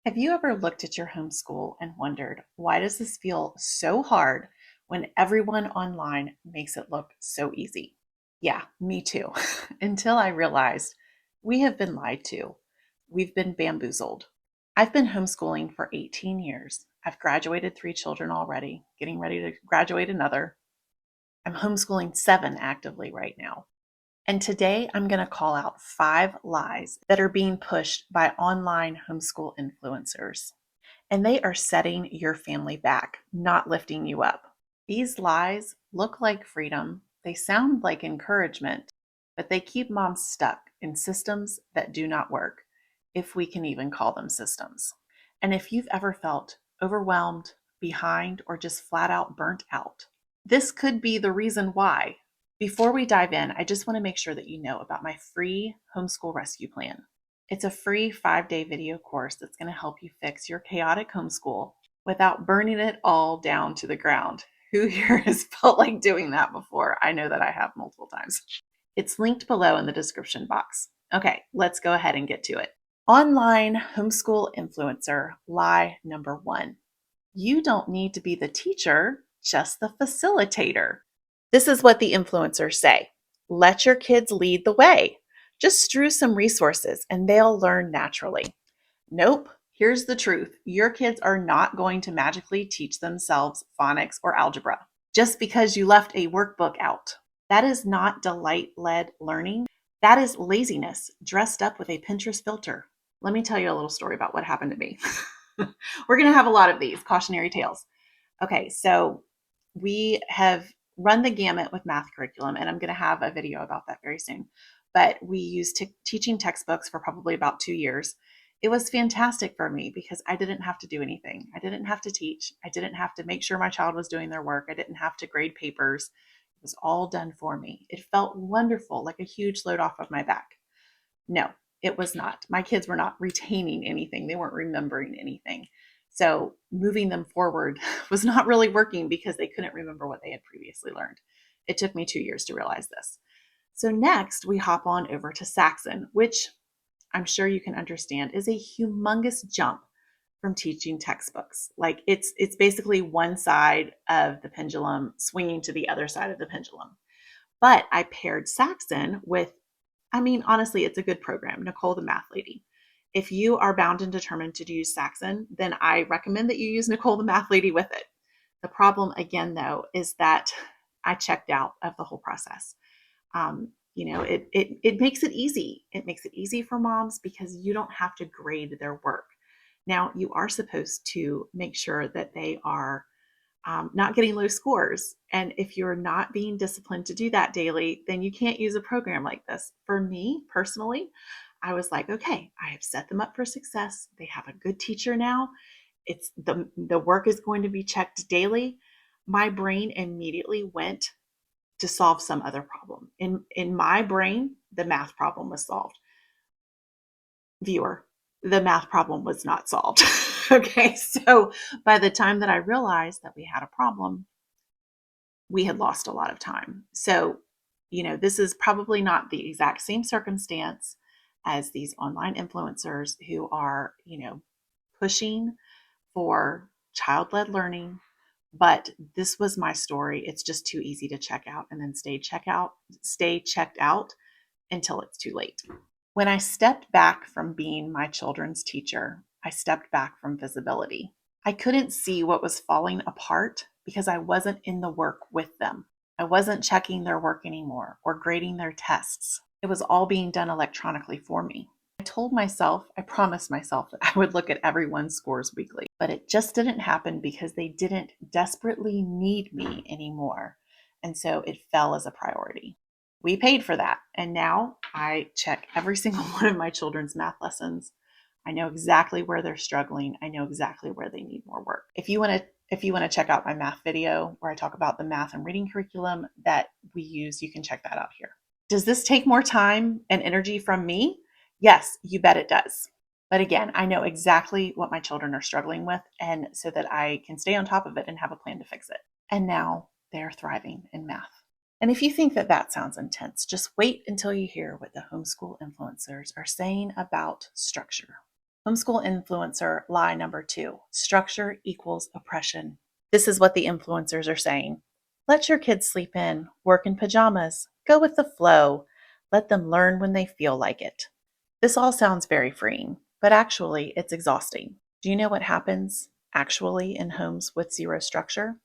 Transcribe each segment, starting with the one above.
Have you ever looked at your homeschool and wondered, why does this feel so hard when everyone online makes it look so easy? Yeah, me too. Until I realized we have been lied to. We've been bamboozled. I've been homeschooling for 18 years. I've graduated 3 children already, getting ready to graduate another. I'm homeschooling 7 actively right now. And today I'm going to call out 5 lies that are being pushed by online homeschool influencers. And they are setting your family back, not lifting you up. These lies look like freedom, they sound like encouragement, but they keep moms stuck in systems that do not work, if we can even call them systems. And if you've ever felt overwhelmed, behind, or just flat out burnt out, this could be the reason why. Before we dive in, I just want to make sure that you know about my free homeschool rescue plan. It's a free 5-day video course that's going to help you fix your chaotic homeschool without burning it all down to the ground. Who here has felt like doing that before? I know that I have multiple times. It's linked below in the description box. Okay, let's go ahead and get to it. Online homeschool influencer lie number 1. You don't need to be the teacher, just the facilitator. This is what the influencers say. Let your kids lead the way. Just strew some resources and they'll learn naturally. Nope. Here's the truth. Your kids are not going to magically teach themselves phonics or algebra just because you left a workbook out. That is not delight-led learning. That is laziness dressed up with a Pinterest filter. Let me tell you a little story about what happened to me. We're going to have a lot of these cautionary tales. Okay, so we have run the gamut with math curriculum, and I'm going to have a video about that very soon. But we used teaching textbooks for probably about 2 years. It was fantastic for me because I didn't have to do anything. I didn't have to teach. I didn't have to make sure my child was doing their work. I didn't have to grade papers. It was all done for me. It felt wonderful, like a huge load off of my back. No, it was not. My kids were not retaining anything. They weren't remembering anything. So moving them forward was not really working because they couldn't remember what they had previously learned. It took me 2 years to realize this. So next we hop on over to Saxon, which I'm sure you can understand is a humongous jump from teaching textbooks. Like it's basically one side of the pendulum swinging to the other side of the pendulum. But I paired Saxon with, I mean, honestly, it's a good program. Nicole, the math lady. If you are bound and determined to use Saxon, then I recommend that you use Nicole, the math lady, with it. The problem, again, though, is that I checked out of the whole process. It makes it easy. It makes it easy for moms because you don't have to grade their work. Now, you are supposed to make sure that they are not getting low scores. And if you're not being disciplined to do that daily, then you can't use a program like this. For me personally, I was like, okay, I have set them up for success. They have a good teacher now. It's the work is going to be checked daily. My brain immediately went to solve some other problem. In my brain, the math problem was solved. Viewer, the math problem was not solved. Okay, so by the time that I realized that we had a problem, we had lost a lot of time. So, this is probably not the exact same circumstance as these online influencers who are, pushing for child-led learning. But this was my story. It's just too easy to check out and then stay checked out until it's too late. When I stepped back from being my children's teacher, I stepped back from visibility. I couldn't see what was falling apart because I wasn't in the work with them. I wasn't checking their work anymore or grading their tests. It was all being done electronically for me. I promised myself that I would look at everyone's scores weekly, but it just didn't happen because they didn't desperately need me anymore. And so it fell as a priority. We paid for that. And now I check every single one of my children's math lessons. I know exactly where they're struggling. I know exactly where they need more work. If you want to check out my math video where I talk about the math and reading curriculum that we use, you can check that out here. Does this take more time and energy from me? Yes, you bet it does. But again, I know exactly what my children are struggling with, and so that I can stay on top of it and have a plan to fix it. And now they're thriving in math. And if you think that that sounds intense, just wait until you hear what the homeschool influencers are saying about structure. Homeschool influencer lie number 2, structure equals oppression. This is what the influencers are saying. Let your kids sleep in, work in pajamas, go with the flow, let them learn when they feel like it. This all sounds very freeing, but actually it's exhausting. Do you know what happens actually in homes with zero structure?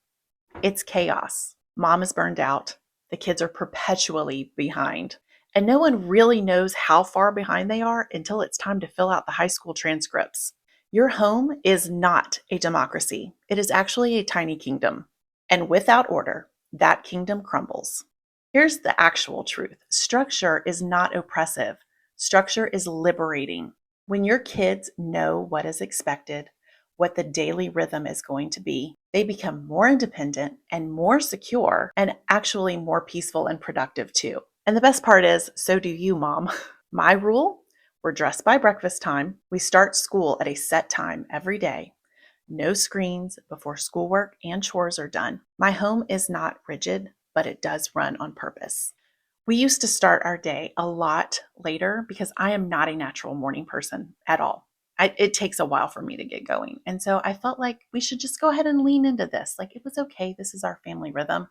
It's chaos. Mom is burned out. The kids are perpetually behind. And no one really knows how far behind they are until it's time to fill out the high school transcripts. Your home is not a democracy. It is actually a tiny kingdom. And without order, that kingdom crumbles. Here's the actual truth. Structure is not oppressive. Structure is liberating. When your kids know what is expected, what the daily rhythm is going to be, they become more independent and more secure and actually more peaceful and productive too. And the best part is, so do you, Mom. My rule, we're dressed by breakfast time. We start school at a set time every day. No screens before schoolwork and chores are done. My home is not rigid, but it does run on purpose. We used to start our day a lot later because I am not a natural morning person at all. It takes a while for me to get going. And so I felt like we should just go ahead and lean into this. Like it was okay. This is our family rhythm.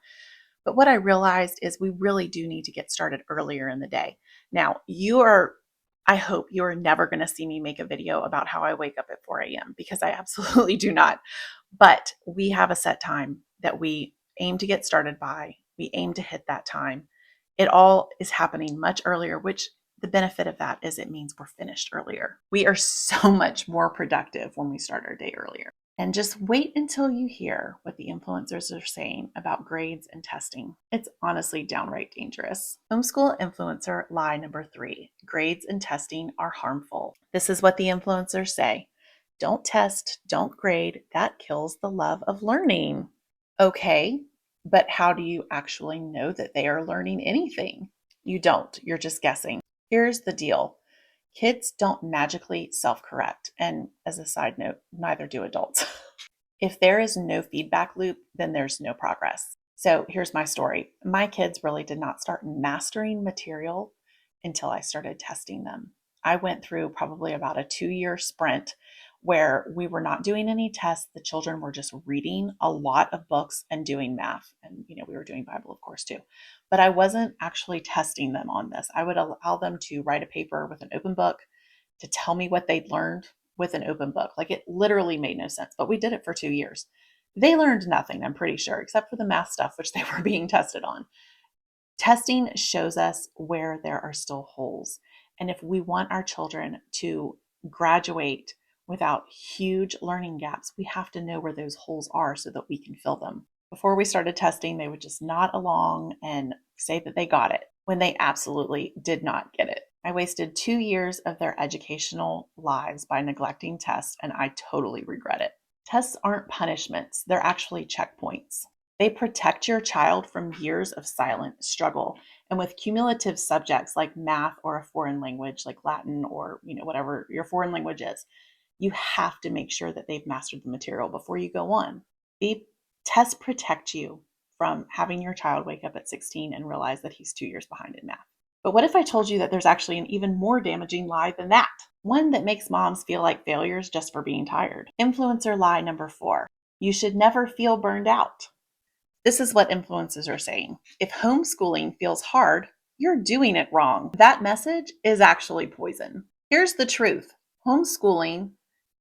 But what I realized is we really do need to get started earlier in the day. Now, I hope you are never going to see me make a video about how I wake up at 4 a.m. because I absolutely do not. But we have a set time that we aim to get started by. We aim to hit that time. It all is happening much earlier, which the benefit of that is it means we're finished earlier. We are so much more productive when we start our day earlier. And just wait until you hear what the influencers are saying about grades and testing. It's honestly downright dangerous. Homeschool influencer lie number 3, grades and testing are harmful. This is what the influencers say. Don't test, don't grade. That kills the love of learning. Okay, but how do you actually know that they are learning anything? You don't, you're just guessing. Here's the deal. Kids don't magically self-correct. And as a side note, neither do adults. If there is no feedback loop, then there's no progress. So here's my story. My kids really did not start mastering material until I started testing them. I went through probably about a 2-year sprint where we were not doing any tests. The children were just reading a lot of books and doing math. And, we were doing Bible, of course, too. But I wasn't actually testing them on this. I would allow them to write a paper with an open book, to tell me what they'd learned with an open book. Like it literally made no sense, but we did it for 2 years. They learned nothing, I'm pretty sure, except for the math stuff, which they were being tested on. Testing shows us where there are still holes. And if we want our children to graduate without huge learning gaps, we have to know where those holes are so that we can fill them. Before we started testing, they would just nod along and say that they got it when they absolutely did not get it. I wasted 2 years of their educational lives by neglecting tests, and I totally regret it. Tests aren't punishments, they're actually checkpoints. They protect your child from years of silent struggle. And with cumulative subjects like math or a foreign language like Latin or whatever your foreign language is, you have to make sure that they've mastered the material before you go on. The tests protect you from having your child wake up at 16 and realize that he's 2 years behind in math. But what if I told you that there's actually an even more damaging lie than that? One that makes moms feel like failures just for being tired. Influencer lie number 4. You should never feel burned out. This is what influencers are saying. If homeschooling feels hard, you're doing it wrong. That message is actually poison. Here's the truth. Homeschooling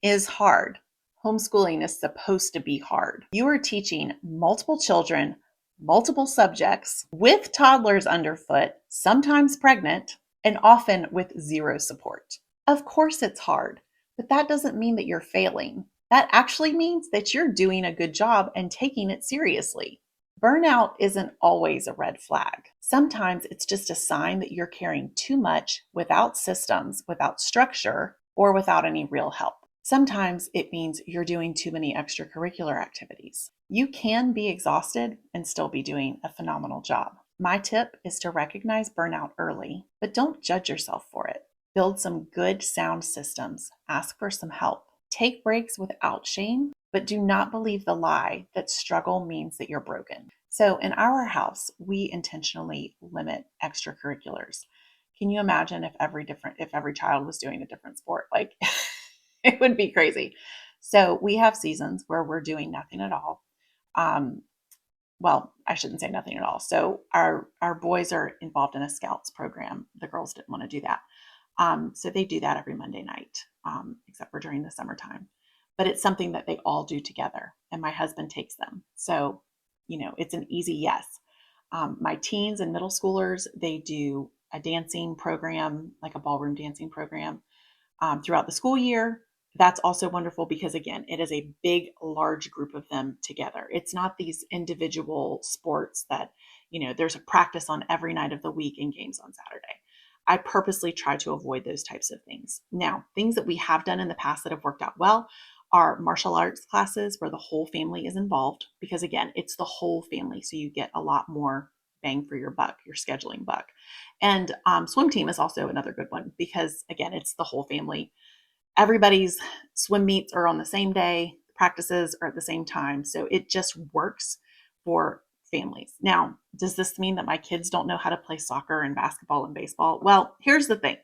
is hard. Homeschooling is supposed to be hard. You are teaching multiple children, multiple subjects with toddlers underfoot, sometimes pregnant, and often with zero support. Of course it's hard, but that doesn't mean that you're failing. That actually means that you're doing a good job and taking it seriously. Burnout isn't always a red flag. Sometimes it's just a sign that you're carrying too much without systems, without structure, or without any real help. Sometimes it means you're doing too many extracurricular activities. You can be exhausted and still be doing a phenomenal job. My tip is to recognize burnout early, but don't judge yourself for it. Build some good sound systems. Ask for some help. Take breaks without shame, but do not believe the lie that struggle means that you're broken. So in our house, we intentionally limit extracurriculars. Can you imagine if every child was doing a different sport? Like It would be crazy. So we have seasons where we're doing nothing at all. Um, well, I shouldn't say nothing at all. So our boys are involved in a scouts program. The girls didn't want to do that. So they do that every Monday night, except for during the summertime. But it's something that they all do together, and my husband takes them. So, it's an easy yes. My teens and middle schoolers, they do a dancing program, like a ballroom dancing program, throughout the school year. That's also wonderful because, again, it is a big, large group of them together. It's not these individual sports that, there's a practice on every night of the week and games on Saturday. I purposely try to avoid those types of things. Now, things that we have done in the past that have worked out well are martial arts classes where the whole family is involved because, again, it's the whole family. So you get a lot more bang for your buck, your scheduling buck. And swim team is also another good one because, again, it's the whole family. Everybody's swim meets are on the same day, practices are at the same time. So it just works for families. Now, does this mean that my kids don't know how to play soccer and basketball and baseball? Well, here's the thing.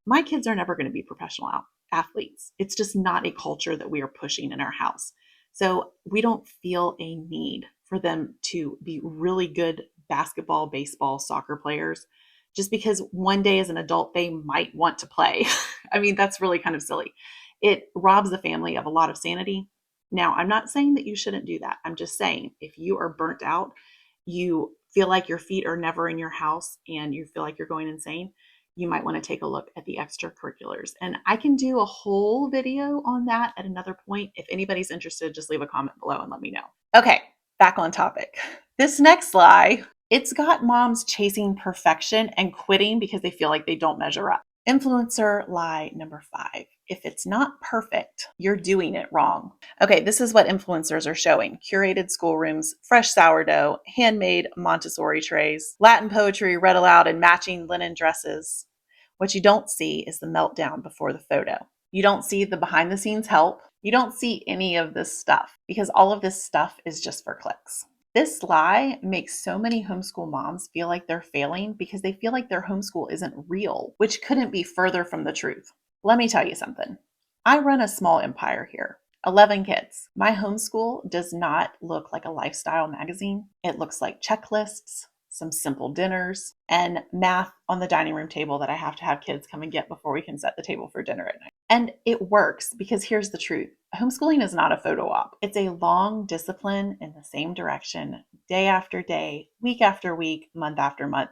My kids are never going to be professional athletes. It's just not a culture that we are pushing in our house. So we don't feel a need for them to be really good basketball, baseball, soccer players just because one day as an adult they might want to play. I mean, that's really kind of silly. It robs the family of a lot of sanity. Now, I'm not saying that you shouldn't do that. I'm just saying if you are burnt out, you feel like your feet are never in your house and you feel like you're going insane, you might want to take a look at the extracurriculars. And I can do a whole video on that at another point. If anybody's interested, just leave a comment below and let me know. Okay, back on topic. This next lie, it's got moms chasing perfection and quitting because they feel like they don't measure up. Influencer lie number 5. If it's not perfect, you're doing it wrong. Okay, this is what influencers are showing. Curated schoolrooms, fresh sourdough, handmade Montessori trays, Latin poetry read aloud in matching linen dresses. What you don't see is the meltdown before the photo. You don't see the behind the scenes help. You don't see any of this stuff because all of this stuff is just for clicks. This lie makes so many homeschool moms feel like they're failing because they feel like their homeschool isn't real, which couldn't be further from the truth. Let me tell you something. I run a small empire here, 11 kids. My homeschool does not look like a lifestyle magazine. It looks like checklists, some simple dinners, and math on the dining room table that I have to have kids come and get before we can set the table for dinner at night. And it works because here's the truth. Homeschooling is not a photo op. It's a long discipline in the same direction, day after day, week after week, month after month,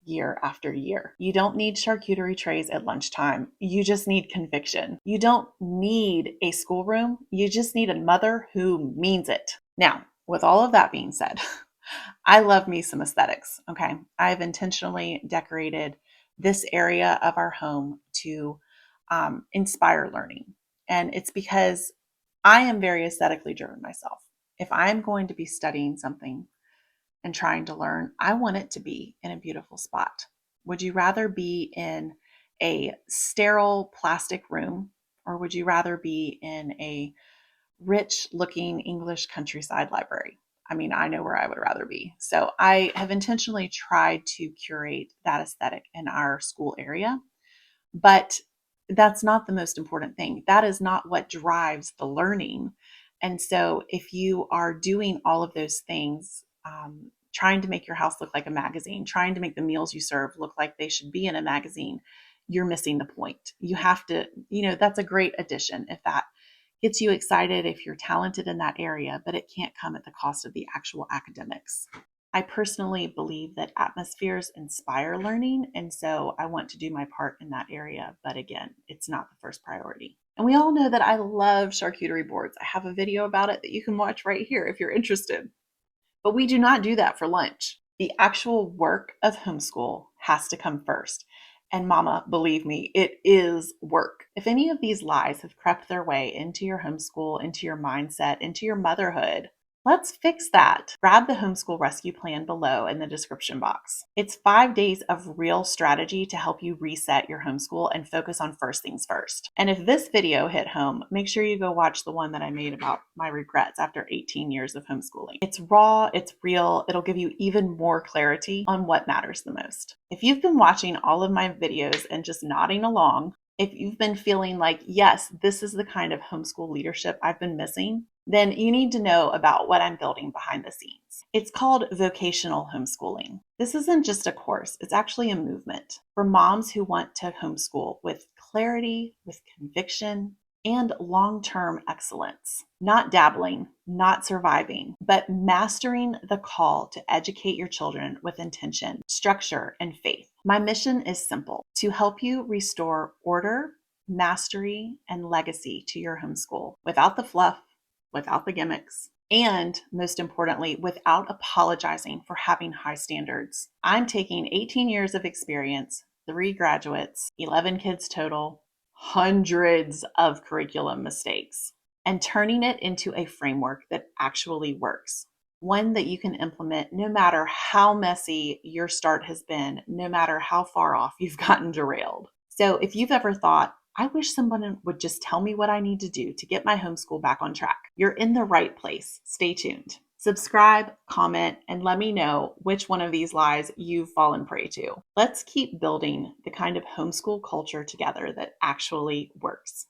year after year. You don't need charcuterie trays at lunchtime. You just need conviction. You don't need a schoolroom. You just need a mother who means it. Now, with all of that being said, I love me some aesthetics. Okay. I've intentionally decorated this area of our home to inspire learning. And it's because I am very aesthetically driven myself. If I'm going to be studying something and trying to learn, I want it to be in a beautiful spot. Would you rather be in a sterile plastic room or would you rather be in a rich looking English countryside library? I mean, I know where I would rather be. So I have intentionally tried to curate that aesthetic in our school area, but that's not the most important thing. That is not what drives the learning. And so if you are doing all of those things, trying to make your house look like a magazine, trying to make the meals you serve look like they should be in a magazine, you're missing the point. You have to, that's a great addition if that gets you excited, if you're talented in that area, but it can't come at the cost of the actual academics. I personally believe that atmospheres inspire learning, and so I want to do my part in that area, but again, it's not the first priority. And we all know that I love charcuterie boards. I have a video about it that you can watch right here if you're interested. But we do not do that for lunch. The actual work of homeschool has to come first. And mama, believe me, it is work. If any of these lies have crept their way into your homeschool, into your mindset, into your motherhood, let's fix that. Grab the homeschool rescue plan below in the description box. It's 5 days of real strategy to help you reset your homeschool and focus on first things first. And if this video hit home, make sure you go watch the one that I made about my regrets after 18 years of homeschooling. It's raw, it's real, it'll give you even more clarity on what matters the most. If you've been watching all of my videos and just nodding along, If you've been feeling like, yes, this is the kind of homeschool leadership I've been missing, then you need to know about what I'm building behind the scenes. It's called vocational homeschooling. This isn't just a course, it's actually a movement for moms who want to homeschool with clarity, with conviction, and long term excellence. Not dabbling, not surviving, but mastering the call to educate your children with intention, structure, and faith. My mission is simple: to help you restore order, mastery, and legacy to your homeschool without the fluff, without the gimmicks, and most importantly, without apologizing for having high standards. I'm taking 18 years of experience, 3 graduates, 11 kids total, hundreds of curriculum mistakes, and turning it into a framework that actually works. One that you can implement no matter how messy your start has been, no matter how far off you've gotten derailed. So if you've ever thought, I wish someone would just tell me what I need to do to get my homeschool back on track, you're in the right place. Stay tuned. Subscribe, comment, and let me know which one of these lies you've fallen prey to. Let's keep building the kind of homeschool culture together that actually works.